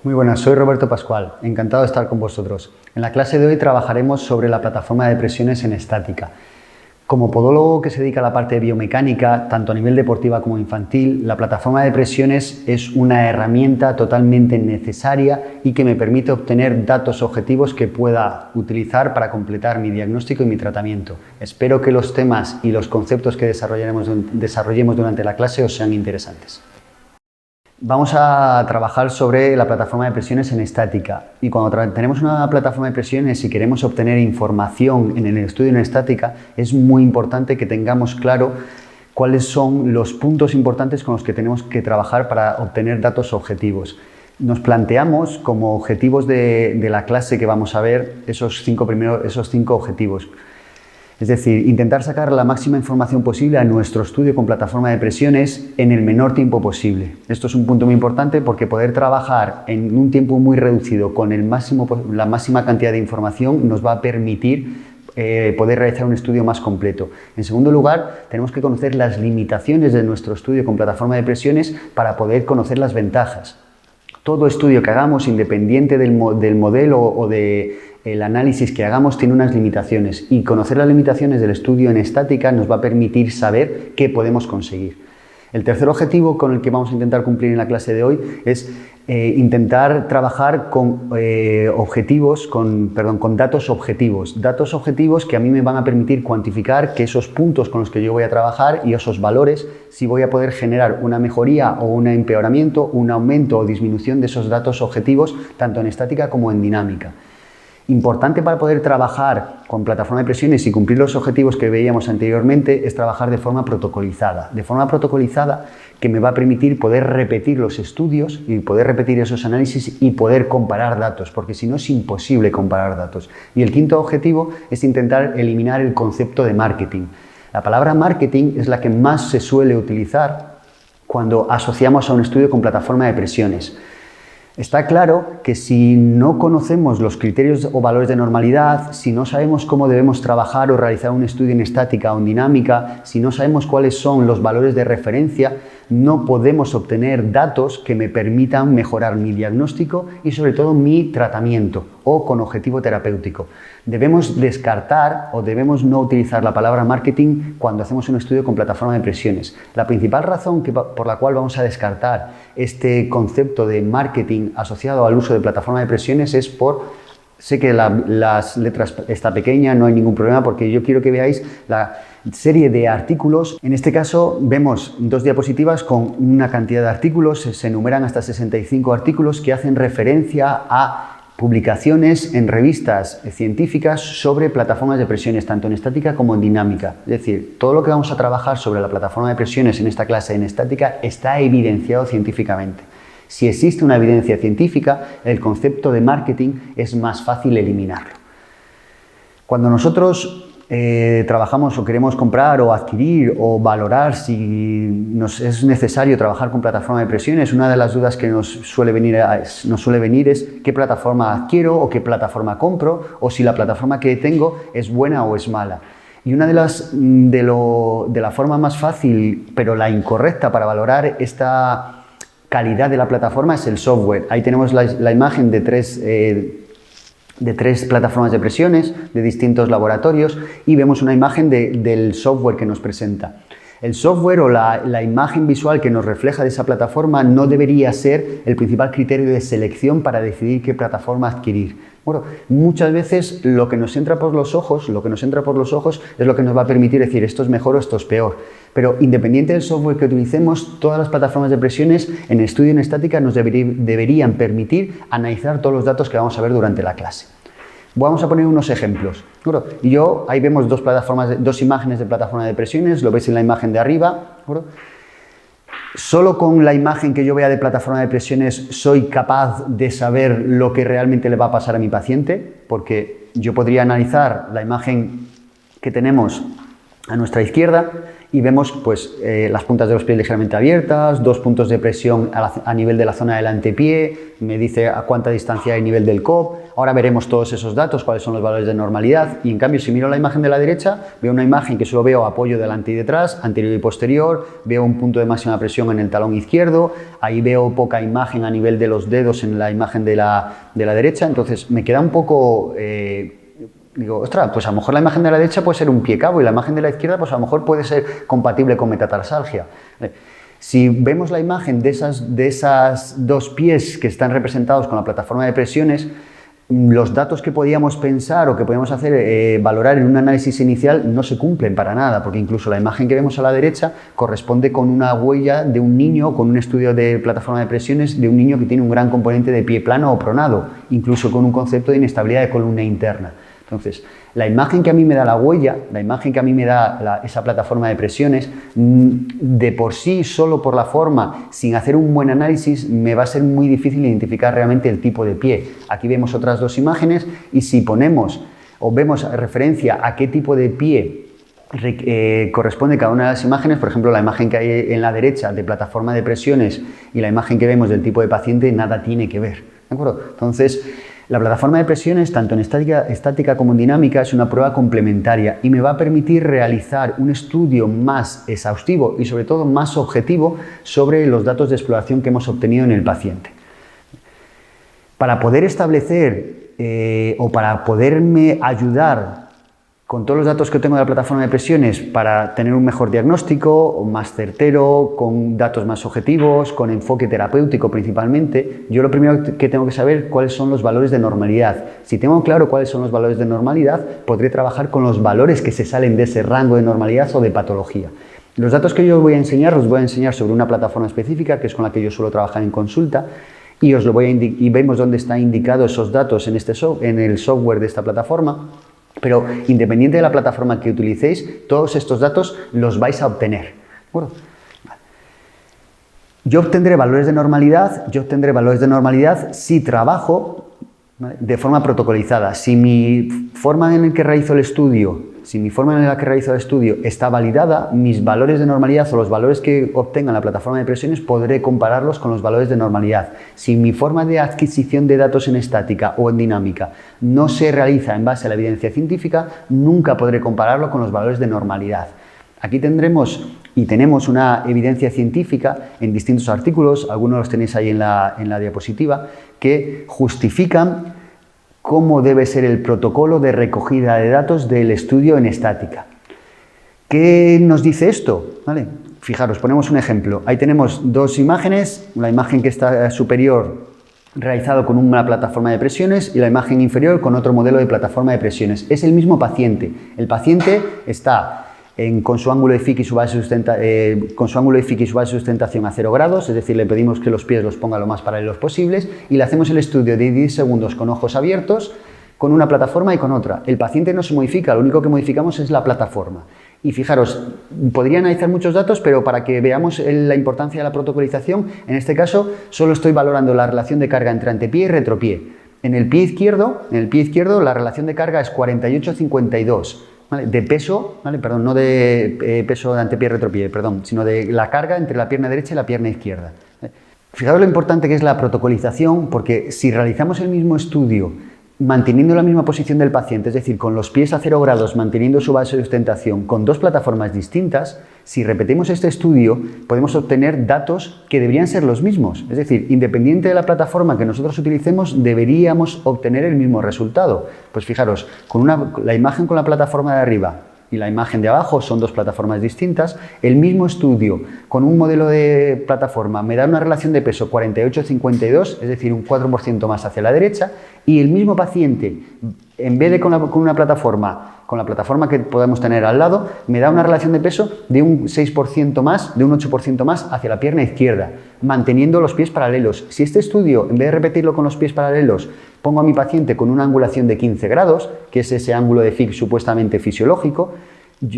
Muy buenas, soy Roberto Pascual, encantado de estar con vosotros. En la clase de hoy trabajaremos sobre la plataforma de presiones en estática. Como podólogo que se dedica a la parte de biomecánica, tanto a nivel deportiva como infantil, la plataforma de presiones es una herramienta totalmente necesaria y que me permite obtener datos objetivos que pueda utilizar para completar mi diagnóstico y mi tratamiento. Espero que los temas y los conceptos que desarrollemos durante la clase os sean interesantes. Vamos a trabajar sobre la plataforma de presiones en estática y cuando tenemos una plataforma de presiones y queremos obtener información en el estudio en estática es muy importante que tengamos claro cuáles son los puntos importantes con los que tenemos que trabajar para obtener datos objetivos. Nos planteamos como objetivos de la clase que vamos a ver esos cinco objetivos. Es decir, intentar sacar la máxima información posible a nuestro estudio con plataforma de presiones en el menor tiempo posible. Esto es un punto muy importante porque poder trabajar en un tiempo muy reducido con la máxima cantidad de información nos va a permitir poder realizar un estudio más completo. En segundo lugar, tenemos que conocer las limitaciones de nuestro estudio con plataforma de presiones para poder conocer las ventajas. Todo estudio que hagamos, independiente del modelo o del análisis que hagamos, tiene unas limitaciones y conocer las limitaciones del estudio en estática nos va a permitir saber qué podemos conseguir. El tercer objetivo con el que vamos a intentar cumplir en la clase de hoy es intentar trabajar con datos objetivos. Datos objetivos que a mí me van a permitir cuantificar que esos puntos con los que yo voy a trabajar y esos valores, si voy a poder generar una mejoría o un empeoramiento, un aumento o disminución de esos datos objetivos, tanto en estática como en dinámica. Importante para poder trabajar con plataforma de presiones y cumplir los objetivos que veíamos anteriormente es trabajar de forma protocolizada. De forma protocolizada que me va a permitir poder repetir los estudios y poder repetir esos análisis y poder comparar datos, porque si no es imposible comparar datos. Y el quinto objetivo es intentar eliminar el concepto de marketing. La palabra marketing es la que más se suele utilizar cuando asociamos a un estudio con plataforma de presiones. Está claro que si no conocemos los criterios o valores de normalidad, si no sabemos cómo debemos trabajar o realizar un estudio en estática o en dinámica, si no sabemos cuáles son los valores de referencia, no podemos obtener datos que me permitan mejorar mi diagnóstico y sobre todo mi tratamiento o con objetivo terapéutico. Debemos descartar o debemos no utilizar la palabra marketing cuando hacemos un estudio con plataforma de presiones. La principal razón por la cual vamos a descartar este concepto de marketing asociado al uso de plataforma de presiones es sé que las letras está pequeña, no hay ningún problema porque yo quiero que veáis la serie de artículos. En este caso vemos dos diapositivas con una cantidad de artículos, se enumeran hasta 65 artículos que hacen referencia a publicaciones en revistas científicas sobre plataformas de presiones, tanto en estática como en dinámica. Es decir, todo lo que vamos a trabajar sobre la plataforma de presiones en esta clase en estática está evidenciado científicamente. Si existe una evidencia científica, el concepto de marketing es más fácil eliminarlo. Cuando nosotros trabajamos o queremos comprar o adquirir o valorar si es necesario trabajar con plataforma de presiones, una de las dudas que nos suele venir es qué plataforma adquiero o qué plataforma compro o si la plataforma que tengo es buena o es mala. Y una de la forma más fácil pero la incorrecta para valorar esta calidad de la plataforma es el software. Ahí tenemos la imagen de tres plataformas de presiones de distintos laboratorios y vemos una imagen del software que nos presenta. El software o la imagen visual que nos refleja de esa plataforma no debería ser el principal criterio de selección para decidir qué plataforma adquirir. Bueno, muchas veces lo que nos entra por los ojos es lo que nos va a permitir decir esto es mejor o esto es peor. Pero independiente del software que utilicemos, todas las plataformas de presiones en el estudio en estática nos deberían permitir analizar todos los datos que vamos a ver durante la clase. Vamos a poner unos ejemplos. Ahí vemos dos imágenes de plataforma de presiones, lo veis en la imagen de arriba. Solo con la imagen que yo vea de plataforma de presiones soy capaz de saber lo que realmente le va a pasar a mi paciente, porque yo podría analizar la imagen que tenemos a nuestra izquierda y vemos pues, las puntas de los pies ligeramente abiertas, 2 puntos de presión a nivel de la zona del antepié, me dice a cuánta distancia hay nivel del COP. Ahora veremos todos esos datos, cuáles son los valores de normalidad, y en cambio si miro la imagen de la derecha, veo una imagen que solo veo apoyo delante y detrás, anterior y posterior, veo un punto de máxima presión en el talón izquierdo, ahí veo poca imagen a nivel de los dedos en la imagen de la derecha, entonces me queda un poco... digo, ostras, pues a lo mejor la imagen de la derecha puede ser un pie cabo y la imagen de la izquierda pues a lo mejor puede ser compatible con metatarsalgia. Si vemos la imagen de esas 2 pies que están representados con la plataforma de presiones, los datos que podíamos pensar o que podíamos hacer, valorar en un análisis inicial no se cumplen para nada, porque incluso la imagen que vemos a la derecha corresponde con una huella de un niño, con un estudio de plataforma de presiones de un niño que tiene un gran componente de pie plano o pronado, incluso con un concepto de inestabilidad de columna interna. Entonces, la imagen que a mí me da la huella, la imagen que a mí me da esa plataforma de presiones, de por sí, solo por la forma, sin hacer un buen análisis, me va a ser muy difícil identificar realmente el tipo de pie. Aquí vemos otras 2 imágenes y si ponemos o vemos referencia a qué tipo de pie corresponde cada una de las imágenes, por ejemplo, la imagen que hay en la derecha de plataforma de presiones y la imagen que vemos del tipo de paciente, nada tiene que ver, ¿de acuerdo? Entonces, la plataforma de presiones, tanto en estática como en dinámica, es una prueba complementaria y me va a permitir realizar un estudio más exhaustivo y sobre todo más objetivo sobre los datos de exploración que hemos obtenido en el paciente. Para poder establecer o para poderme ayudar con todos los datos que tengo de la plataforma de presiones para tener un mejor diagnóstico, más certero, con datos más objetivos, con enfoque terapéutico principalmente, yo lo primero que tengo que saber cuáles son los valores de normalidad. Si tengo claro cuáles son los valores de normalidad, podré trabajar con los valores que se salen de ese rango de normalidad o de patología. Los datos que yo os voy a enseñar, los voy a enseñar sobre una plataforma específica, que es con la que yo suelo trabajar en consulta, y os lo voy a y vemos dónde están indicados esos datos en el software de esta plataforma. Pero independiente de la plataforma que utilicéis, todos estos datos los vais a obtener. ¿De acuerdo? Yo obtendré valores de normalidad si trabajo, ¿vale?, de forma protocolizada. Si mi forma en la que realizo el estudio está validada, mis valores de normalidad o los valores que obtenga la plataforma de presiones podré compararlos con los valores de normalidad. Si mi forma de adquisición de datos en estática o en dinámica no se realiza en base a la evidencia científica, nunca podré compararlo con los valores de normalidad. Aquí tenemos una evidencia científica en distintos artículos, algunos los tenéis ahí en la diapositiva, que justifican cómo debe ser el protocolo de recogida de datos del estudio en estática. ¿Qué nos dice esto? ¿Vale? Fijaros, ponemos un ejemplo. Ahí tenemos 2 imágenes, la imagen que está superior realizado con una plataforma de presiones y la imagen inferior con otro modelo de plataforma de presiones. Es el mismo paciente. El paciente está con su ángulo de Fick y su base de sustentación a 0 grados, es decir, le pedimos que los pies los ponga lo más paralelos posibles y le hacemos el estudio de 10 segundos con ojos abiertos, con una plataforma y con otra. El paciente no se modifica, lo único que modificamos es la plataforma. Y fijaros, podría analizar muchos datos, pero para que veamos la importancia de la protocolización, en este caso solo estoy valorando la relación de carga entre antepié y retropié. En el pie izquierdo la relación de carga es 48-52. ¿Vale? De peso, ¿vale? Perdón, no de peso de antepié y retropié, perdón, sino de la carga entre la pierna derecha y la pierna izquierda. Fijaos lo importante que es la protocolización, porque si realizamos el mismo estudio manteniendo la misma posición del paciente, es decir, con los pies a 0 grados, manteniendo su base de sustentación, con 2 plataformas distintas, si repetimos este estudio, podemos obtener datos que deberían ser los mismos. Es decir, independiente de la plataforma que nosotros utilicemos, deberíamos obtener el mismo resultado. Pues fijaros, la imagen con la plataforma de arriba y la imagen de abajo son 2 plataformas distintas. El mismo estudio con un modelo de plataforma me da una relación de peso 48-52, es decir, un 4% más hacia la derecha, y el mismo paciente, en vez de con la plataforma que podemos tener al lado, me da una relación de peso de un 6% más, de un 8% más hacia la pierna izquierda, manteniendo los pies paralelos. Si este estudio, en vez de repetirlo con los pies paralelos, pongo a mi paciente con una angulación de 15 grados, que es ese ángulo de Fick supuestamente fisiológico,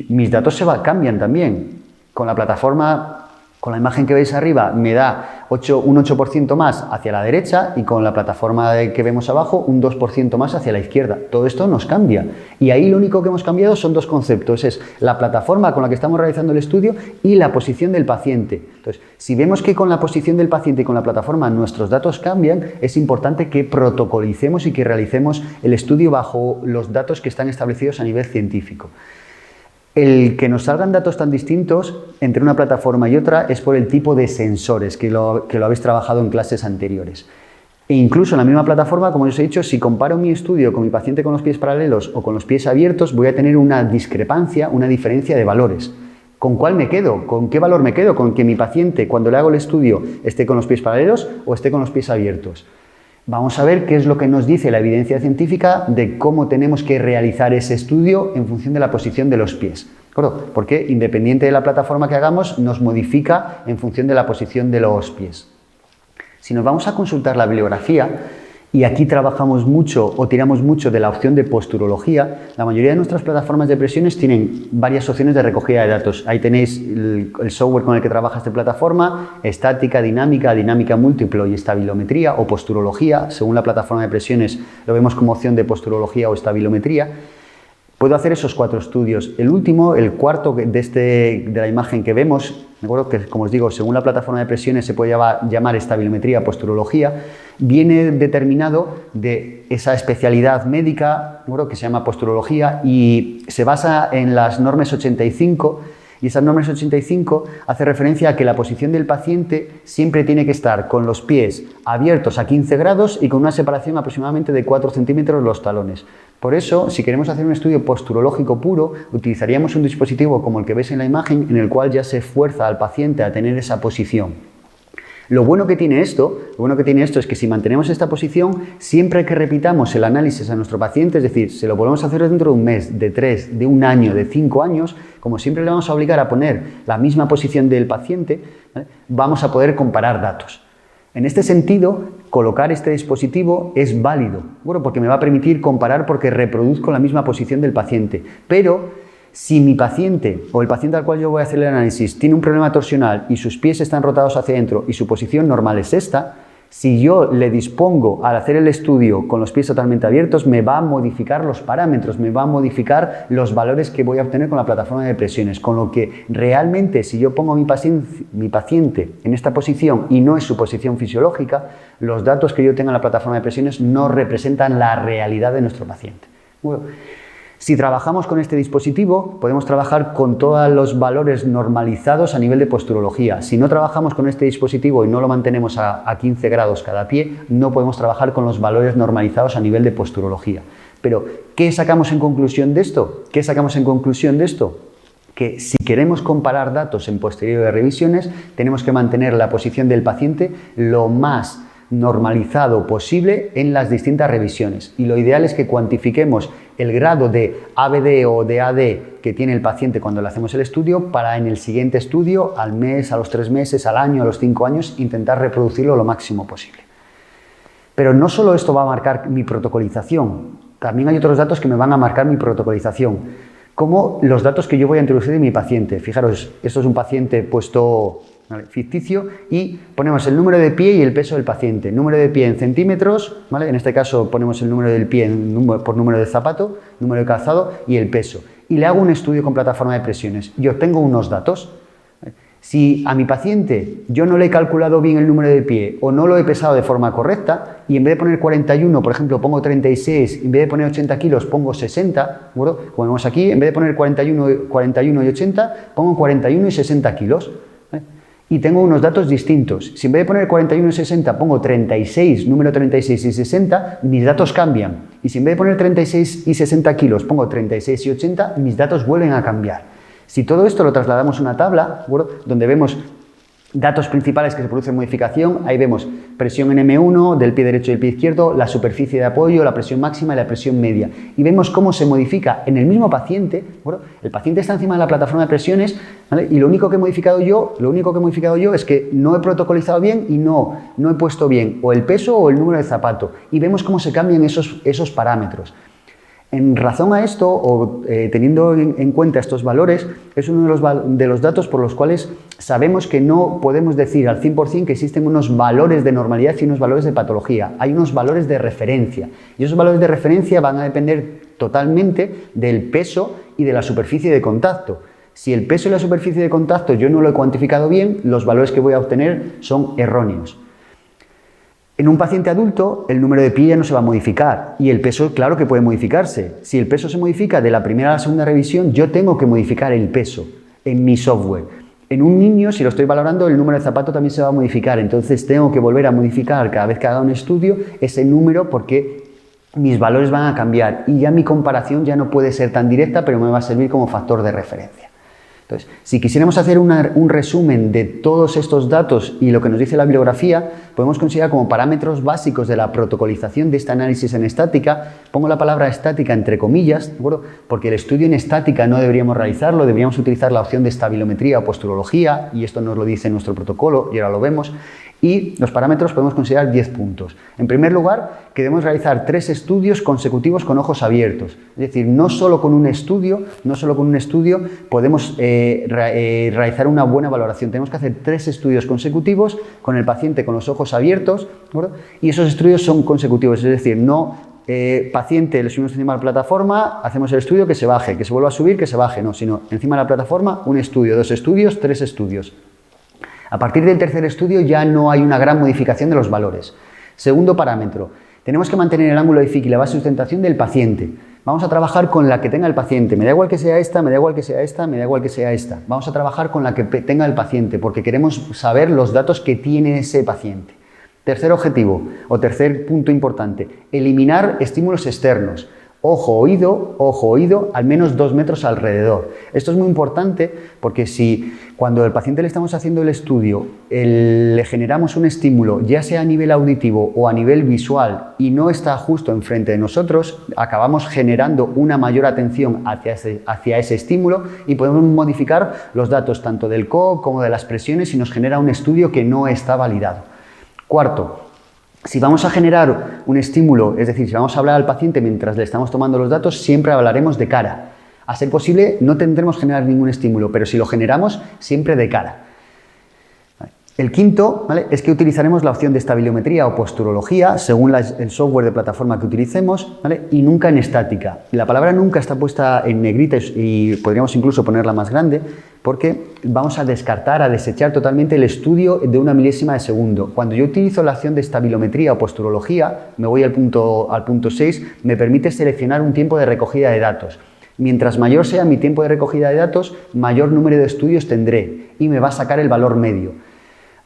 mis datos cambian también. Con la plataforma Con la imagen que veis arriba me da un 8% más hacia la derecha y con la plataforma que vemos abajo un 2% más hacia la izquierda. Todo esto nos cambia y ahí lo único que hemos cambiado son dos conceptos, es la plataforma con la que estamos realizando el estudio y la posición del paciente. Entonces, si vemos que con la posición del paciente y con la plataforma nuestros datos cambian, es importante que protocolicemos y que realicemos el estudio bajo los datos que están establecidos a nivel científico. El que nos salgan datos tan distintos entre una plataforma y otra es por el tipo de sensores que lo habéis trabajado en clases anteriores. E incluso en la misma plataforma, como os he dicho, si comparo mi estudio con mi paciente con los pies paralelos o con los pies abiertos, voy a tener una discrepancia, una diferencia de valores. ¿Con cuál me quedo? ¿Con qué valor me quedo? ¿Con que mi paciente, cuando le hago el estudio, esté con los pies paralelos o esté con los pies abiertos? Vamos a ver qué es lo que nos dice la evidencia científica de cómo tenemos que realizar ese estudio en función de la posición de los pies. ¿De acuerdo? Porque independiente de la plataforma que hagamos, nos modifica en función de la posición de los pies. Si nos vamos a consultar la bibliografía, y aquí trabajamos mucho o tiramos mucho de la opción de posturología, la mayoría de nuestras plataformas de presiones tienen varias opciones de recogida de datos. Ahí tenéis el software con el que trabaja esta plataforma, estática, dinámica múltiplo y estabilometría o posturología. Según la plataforma de presiones lo vemos como opción de posturología o estabilometría. Puedo hacer esos 4 estudios. El último, el cuarto de la imagen que vemos, ¿de acuerdo? Que, como os digo, según la plataforma de presiones se puede llamar estabilometría, posturología, viene determinado de esa especialidad médica, ¿de acuerdo? Que se llama posturología y se basa en las normas 85. Y esas normas 85 hace referencia a que la posición del paciente siempre tiene que estar con los pies abiertos a 15 grados y con una separación aproximadamente de 4 centímetros los talones. Por eso, si queremos hacer un estudio posturológico puro, utilizaríamos un dispositivo como el que veis en la imagen, en el cual ya se fuerza al paciente a tener esa posición. Lo bueno que tiene esto es que si mantenemos esta posición, siempre que repitamos el análisis a nuestro paciente, es decir, se lo podemos hacer dentro de un mes, de 3, de un año, de 5 años, como siempre le vamos a obligar a poner la misma posición del paciente, ¿vale? Vamos a poder comparar datos. En este sentido, colocar este dispositivo es válido, bueno, porque me va a permitir comparar porque reproduzco la misma posición del paciente, pero si mi paciente o el paciente al cual yo voy a hacer el análisis tiene un problema torsional y sus pies están rotados hacia adentro y su posición normal es esta, si yo le dispongo al hacer el estudio con los pies totalmente abiertos, me va a modificar los parámetros, me va a modificar los valores que voy a obtener con la plataforma de presiones, con lo que realmente si yo pongo a mi paciente en esta posición y no es su posición fisiológica, los datos que yo tenga en la plataforma de presiones no representan la realidad de nuestro paciente. Bueno, si trabajamos con este dispositivo, podemos trabajar con todos los valores normalizados a nivel de posturología. Si no trabajamos con este dispositivo y no lo mantenemos a 15 grados cada pie, no podemos trabajar con los valores normalizados a nivel de posturología. Pero, ¿qué sacamos en conclusión de esto? ¿Qué sacamos en conclusión de esto? Que si queremos comparar datos en posterior de revisiones, tenemos que mantener la posición del paciente lo más normalizado posible en las distintas revisiones y lo ideal es que cuantifiquemos el grado de ABD o de AD que tiene el paciente cuando le hacemos el estudio para en el siguiente estudio, al mes, a los 3 meses, al año, a los 5 años, intentar reproducirlo lo máximo posible. Pero no solo esto va a marcar mi protocolización, también hay otros datos que me van a marcar mi protocolización, como los datos que yo voy a introducir de mi paciente. Fijaros, esto es un paciente puesto ¿vale? Ficticio y ponemos el número de pie y el peso del paciente. Número de pie en centímetros, ¿vale? En este caso ponemos el número del pie por número de zapato, número de calzado y el peso. Y le hago un estudio con plataforma de presiones y obtengo unos datos. Si a mi paciente yo no le he calculado bien el número de pie o no lo he pesado de forma correcta y en vez de poner 41, por ejemplo, pongo 36, en vez de poner 80 kilos pongo 60, ¿bueno? Como vemos aquí, en vez de poner 41 y 80, pongo 41 y 60 kilos. Y tengo unos datos distintos. Si en vez de poner 41 y 60 pongo 36, número 36 y 60, mis datos cambian. Y si en vez de poner 36 y 60 kilos pongo 36 y 80, mis datos vuelven a cambiar. Si todo esto lo trasladamos a una tabla, ¿bueno? Donde vemos datos principales que se producen modificación, ahí vemos presión en M1 del pie derecho y del pie izquierdo, la superficie de apoyo, la presión máxima y la presión media. Y vemos cómo se modifica en el mismo paciente. Bueno, el paciente está encima de la plataforma de presiones, ¿vale? Y lo único que he modificado yo es que no he protocolizado bien y no he puesto bien o el peso o el número de zapato. Y vemos cómo se cambian esos parámetros. En razón a esto, o teniendo en cuenta estos valores, es uno de los datos por los cuales sabemos que no podemos decir al 100% que existen unos valores de normalidad y unos valores de patología. Hay unos valores de referencia, y esos valores de referencia van a depender totalmente del peso y de la superficie de contacto. Si el peso y la superficie de contacto yo no lo he cuantificado bien, los valores que voy a obtener son erróneos. En un paciente adulto, el número de pie ya no se va a modificar y el peso, claro que puede modificarse. Si el peso se modifica de la primera a la segunda revisión, yo tengo que modificar el peso en mi software. En un niño, si lo estoy valorando, el número de zapato también se va a modificar, entonces tengo que volver a modificar cada vez que haga un estudio ese número porque mis valores van a cambiar y ya mi comparación ya no puede ser tan directa, pero me va a servir como factor de referencia. Entonces, si quisiéramos hacer un resumen de todos estos datos y lo que nos dice la bibliografía, podemos considerar como parámetros básicos de la protocolización de este análisis en estática. Pongo la palabra estática entre comillas, ¿de acuerdo? Porque el estudio en estática no deberíamos realizarlo, deberíamos utilizar la opción de estabilometría o posturología, y esto nos lo dice nuestro protocolo y ahora lo vemos. Y los parámetros podemos considerar 10 puntos. En primer lugar, que debemos realizar 3 estudios consecutivos con ojos abiertos. Es decir, no solo con un estudio podemos realizar una buena valoración. Tenemos que hacer 3 estudios consecutivos con el paciente con los ojos abiertos, ¿de acuerdo? Y esos estudios son consecutivos, es decir, no paciente, le subimos encima de la plataforma, hacemos el estudio, que se baje, que se vuelva a subir, que se baje, no, sino encima de la plataforma, un estudio, 2 estudios, 3 estudios. A partir del tercer estudio ya no hay una gran modificación de los valores. Segundo parámetro, tenemos que mantener el ángulo de FIC y la base de sustentación del paciente. Vamos a trabajar con la que tenga el paciente. Me da igual que sea esta, me da igual que sea esta, me da igual que sea esta. Vamos a trabajar con la que tenga el paciente porque queremos saber los datos que tiene ese paciente. Tercer objetivo o tercer punto importante, eliminar estímulos externos. Ojo, oído, al menos 2 metros alrededor. Esto es muy importante porque si cuando al paciente le estamos haciendo el estudio le generamos un estímulo, ya sea a nivel auditivo o a nivel visual, y no está justo enfrente de nosotros, acabamos generando una mayor atención hacia ese estímulo y podemos modificar los datos tanto del CO como de las presiones y nos genera un estudio que no está validado. Cuarto, si vamos a generar un estímulo, es decir, si vamos a hablar al paciente mientras le estamos tomando los datos, siempre hablaremos de cara. A ser posible, no tendremos que generar ningún estímulo, pero si lo generamos, siempre de cara. El quinto, ¿vale?, es que utilizaremos la opción de estabilometría o posturología según el software de plataforma que utilicemos, ¿vale?, y nunca en estática. La palabra nunca está puesta en negrita y podríamos incluso ponerla más grande porque vamos a descartar, a desechar totalmente el estudio de una milésima de segundo. Cuando yo utilizo la opción de estabilometría o posturología, me voy al punto 6, me permite seleccionar un tiempo de recogida de datos. Mientras mayor sea mi tiempo de recogida de datos, mayor número de estudios tendré y me va a sacar el valor medio.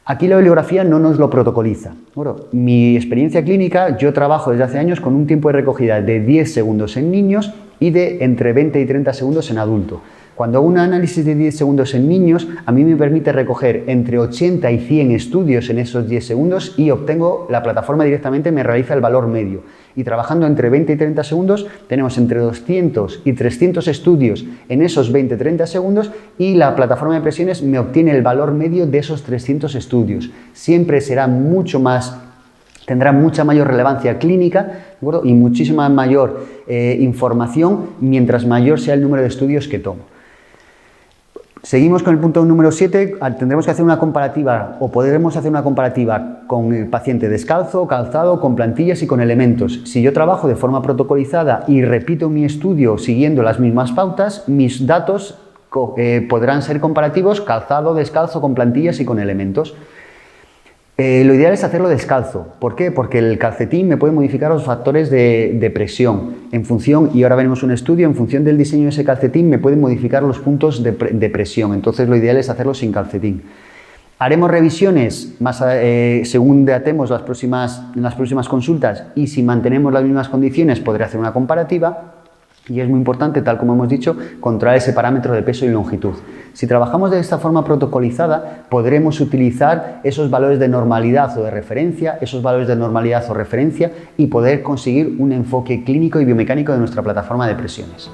Aquí la bibliografía no nos lo protocoliza. Bueno, mi experiencia clínica, yo trabajo desde hace años con un tiempo de recogida de 10 segundos en niños y de entre 20 y 30 segundos en adulto. Cuando hago un análisis de 10 segundos en niños, a mí me permite recoger entre 80 y 100 estudios en esos 10 segundos y obtengo, la plataforma directamente me realiza el valor medio. Y trabajando entre 20 y 30 segundos, tenemos entre 200 y 300 estudios en esos 20-30 segundos y la plataforma de presiones me obtiene el valor medio de esos 300 estudios. Siempre será mucho más, tendrá mucha mayor relevancia clínica, ¿de acuerdo?, y muchísima mayor información mientras mayor sea el número de estudios que tomo. Seguimos con el punto número 7, tendremos que hacer una comparativa o podremos hacer una comparativa con el paciente descalzo, calzado, con plantillas y con elementos. Si yo trabajo de forma protocolizada y repito mi estudio siguiendo las mismas pautas, mis datos podrán ser comparativos calzado, descalzo, con plantillas y con elementos. Lo ideal es hacerlo descalzo. ¿Por qué? Porque el calcetín me puede modificar los factores de presión en función, y ahora veremos un estudio, en función del diseño de ese calcetín me pueden modificar los puntos de presión. Entonces lo ideal es hacerlo sin calcetín. Haremos revisiones según datemos en las próximas consultas, y si mantenemos las mismas condiciones podré hacer una comparativa. Y es muy importante, tal como hemos dicho, controlar ese parámetro de peso y longitud. Si trabajamos de esta forma protocolizada, podremos utilizar esos valores de normalidad o de referencia, y poder conseguir un enfoque clínico y biomecánico de nuestra plataforma de presiones.